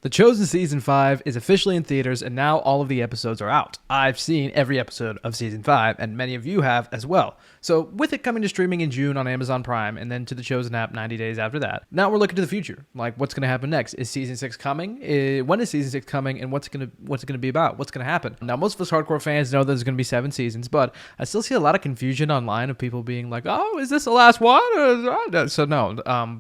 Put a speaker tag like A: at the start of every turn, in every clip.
A: The Chosen Season 5 is officially in theaters, and now all of the episodes are out. I've seen every episode of Season 5, and many of you have as well. So, with it coming to streaming in June on Amazon Prime, and then to the Chosen app 90 days after that, now we're looking to the future. Like, what's going to happen next? Is Season 6 coming? When is Season 6 coming, and what's it going to be about? What's going to happen? Now, most of us hardcore fans know there's going to be 7 seasons, but I still see a lot of confusion online of people being like, oh, is this the last one? So, no,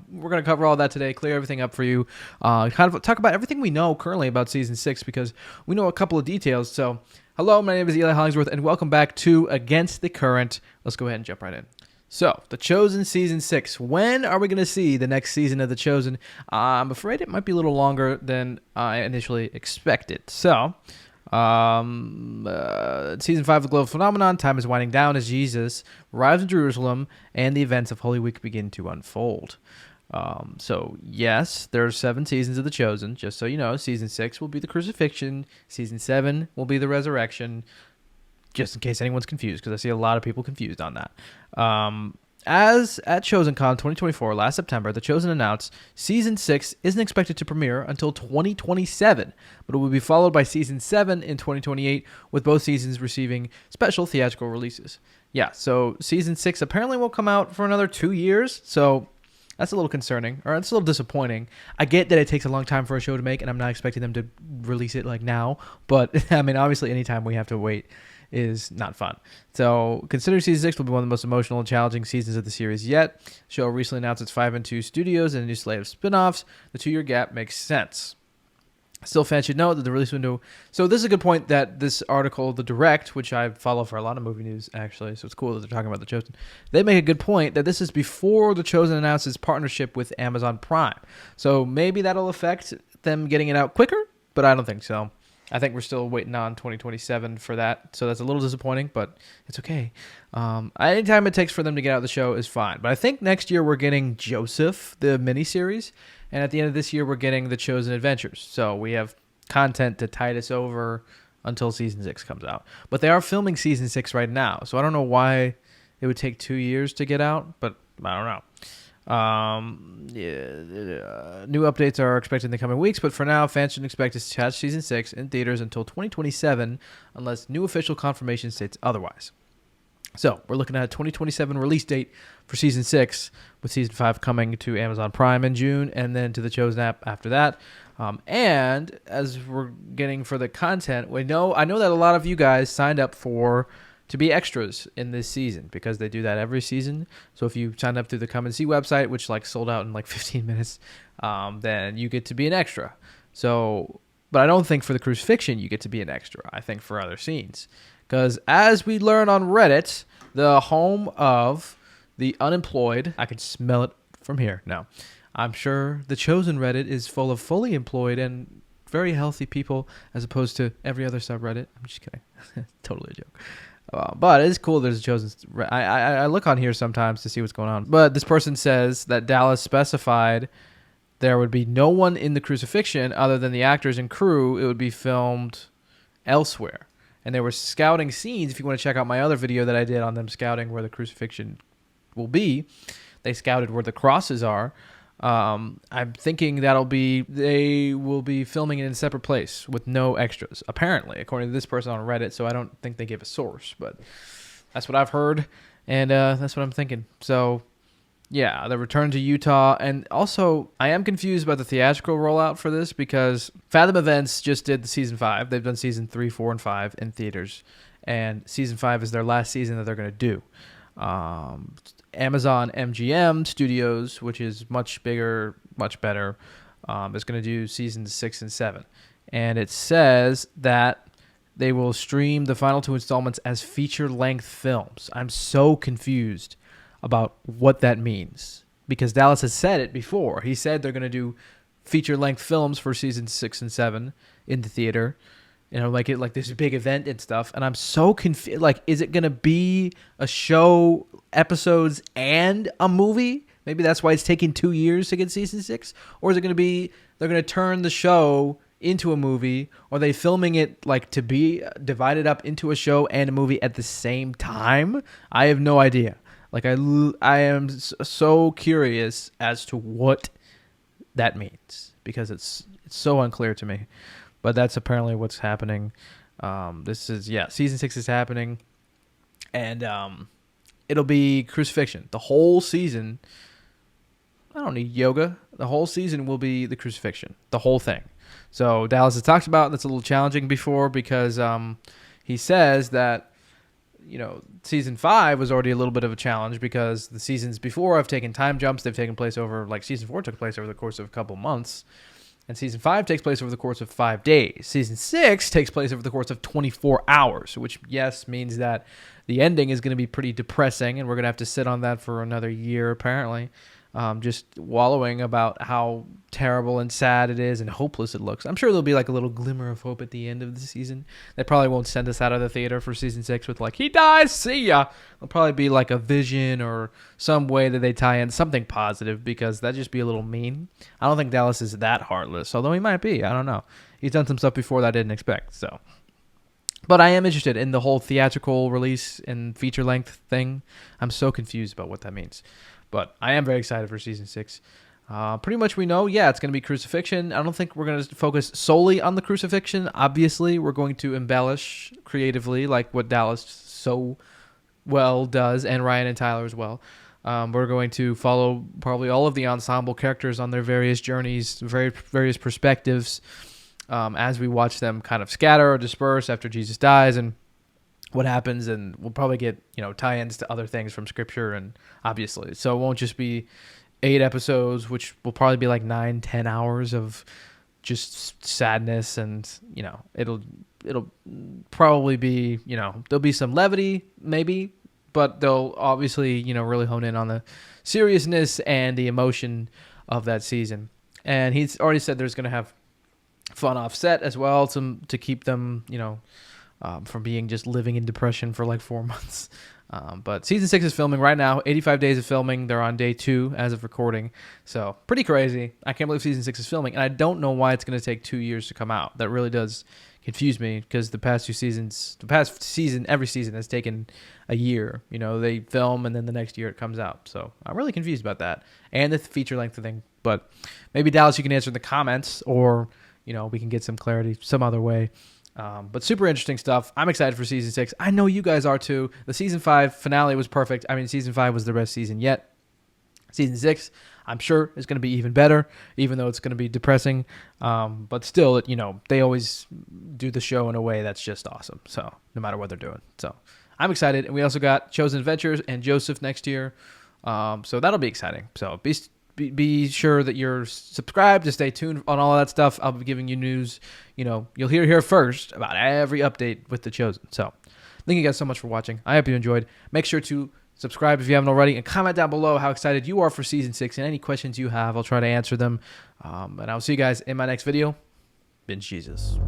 A: we're going to cover all that today, clear everything up for you, kind of talk about everything we know currently about Season 6, because we know a couple of details. So, hello, my name is Eli Hollingsworth, and welcome back to Against the Current. Let's go ahead and jump right in. So, The Chosen Season 6. When are we going to see the next season of The Chosen? I'm afraid it might be a little longer than I initially expected. So, Season 5 of the Global Phenomenon, time is winding down as Jesus arrives in Jerusalem, and the events of Holy Week begin to unfold. So yes, there are 7 seasons of The Chosen. Just so you know, Season 6 will be the crucifixion. Season 7 will be the resurrection. Just in case anyone's confused, because I see a lot of people confused on that. As at ChosenCon 2024 last September, The Chosen announced Season 6 isn't expected to premiere until 2027, but it will be followed by Season 7 in 2028, with both seasons receiving special theatrical releases. Yeah, so Season 6 apparently won't come out for another 2 years, so that's a little concerning, or it's a little disappointing. I get that it takes a long time for a show to make, and I'm not expecting them to release it like now, but I mean, obviously anytime we have to wait is not fun. So, considering Season 6 will be one of the most emotional and challenging seasons of the series yet, the show recently announced its 5 and 2 studios and a new slate of spin-offs. The 2-year gap makes sense. Still, fans should know that the release window... So this is a good point that this article, The Direct, which I follow for a lot of movie news, actually, so it's cool that they're talking about The Chosen. They make a good point that this is before The Chosen announced its partnership with Amazon Prime. So maybe that'll affect them getting it out quicker, but I don't think so. I think we're still waiting on 2027 for that, so that's a little disappointing, but it's okay. Anytime it takes for them to get out of the show is fine. But I think next year we're getting Joseph, the miniseries, and at the end of this year we're getting The Chosen Adventures. So we have content to tide us over until Season 6 comes out. But they are filming Season 6 right now, so I don't know why it would take 2 years to get out, but I don't know. New updates are expected in the coming weeks, but for now, fans should expect to catch Season 6 in theaters until 2027 unless new official confirmation states otherwise. So, we're looking at a 2027 release date for Season 6, with Season 5 coming to Amazon Prime in June, and then to the Chosen app after that. And as we're getting for the content, I know that a lot of you guys signed up to be extras in this season, because they do that every season. So if you sign up through the Come and See website, which sold out in 15 minutes, then you get to be an extra. So, but I don't think for the crucifixion you get to be an extra. I think for other scenes, because as we learn on Reddit, the home of the unemployed, I can smell it from here. No, I'm sure the Chosen Reddit is full of fully employed and very healthy people, as opposed to every other subreddit. I'm just kidding. Totally a joke. But it's cool there's a Chosen... I look on here sometimes to see what's going on. But this person says that Dallas specified there would be no one in the crucifixion other than the actors and crew. It would be filmed elsewhere. And they were scouting scenes. If you want to check out my other video that I did on them scouting where the crucifixion will be, they scouted where the crosses are. I'm thinking they will be filming it in a separate place with no extras, apparently, according to this person on Reddit. So I don't think they give a source, but that's what I've heard, and that's what I'm thinking. So yeah, the return to Utah. And also, I am confused about the theatrical rollout for this, because Fathom Events just did the Season 5. They've done Season 3, 4, and 5 in theaters, and Season 5 is their last season that they're going to do. Amazon MGM Studios, which is much bigger, much better, is going to do Seasons 6 and 7. And it says that they will stream the final 2 installments as feature-length films. I'm so confused about what that means, because Dallas has said it before. He said they're going to do feature-length films for Seasons 6 and 7 in the theater. Like this big event and stuff. And I'm so confused. Is it going to be a show, episodes, and a movie? Maybe that's why it's taking 2 years to get Season 6? Or is it going to be, they're going to turn the show into a movie? Or are they filming it to be divided up into a show and a movie at the same time? I have no idea. I am so curious as to what that means, because it's so unclear to me. But that's apparently what's happening. Season 6 is happening, and it'll be crucifixion. The whole season, I don't need yoga. The whole season will be the crucifixion, the whole thing. So Dallas has talked about that's a little challenging before because he says that, season 5 was already a little bit of a challenge because the seasons before have taken time jumps. They've taken place over, like season 4 took place over the course of a couple months. And season 5 takes place over the course of 5 days. Season 6 takes place over the course of 24 hours, which, yes, means that the ending is going to be pretty depressing, and we're going to have to sit on that for another year, apparently, just wallowing about how terrible and sad it is and hopeless it looks. I'm sure there'll be like a little glimmer of hope at the end of the season. They probably won't send us out of the theater for season 6 with like, he dies, see ya. It'll probably be like a vision or some way that they tie in something positive because that'd just be a little mean. I don't think Dallas is that heartless, although he might be. I don't know. He's done some stuff before that I didn't expect, so. But I am interested in the whole theatrical release and feature length thing. I'm so confused about what that means. But I am very excited for season 6. Pretty much we know, it's going to be crucifixion. I don't think we're going to focus solely on the crucifixion. Obviously, we're going to embellish creatively like what Dallas so well does, and Ryan and Tyler as well. We're going to follow probably all of the ensemble characters on their various journeys, various perspectives, as we watch them kind of scatter or disperse after Jesus dies and what happens, and we'll probably get tie-ins to other things from scripture, and obviously so it won't just be 8 episodes, which will probably be like 9-10 hours of just sadness, and it'll probably be there'll be some levity maybe, but they'll obviously really hone in on the seriousness and the emotion of that season. And he's already said there's going to have fun offset as well to keep them from being just living in depression for like 4 months. But season 6 is filming right now. 85 days of filming. They're on day 2 as of recording. So pretty crazy. I can't believe season 6 is filming. And I don't know why it's going to take 2 years to come out. That really does confuse me because every season has taken a year. They film and then the next year it comes out. So I'm really confused about that. And the feature length thing. But maybe Dallas, you can answer in the comments, or, we can get some clarity some other way. But super interesting stuff. I'm excited for season 6. I know you guys are too. The season 5 finale was perfect. I mean, season 5 was the best season yet. Season 6, I'm sure, is going to be even better, even though it's going to be depressing. But still, they always do the show in a way that's just awesome. So no matter what they're doing. So I'm excited. And we also got Chosen Adventures and Joseph next year. So that'll be exciting. So be sure that you're subscribed to stay tuned on all of that stuff. I'll be giving you news. You'll hear here first about every update with The Chosen. So thank you guys so much for watching. I hope you enjoyed. Make sure to subscribe if you haven't already, and comment down below how excited you are for season 6 and any questions you have. I'll try to answer them. And I'll see you guys in my next video. Binge Jesus.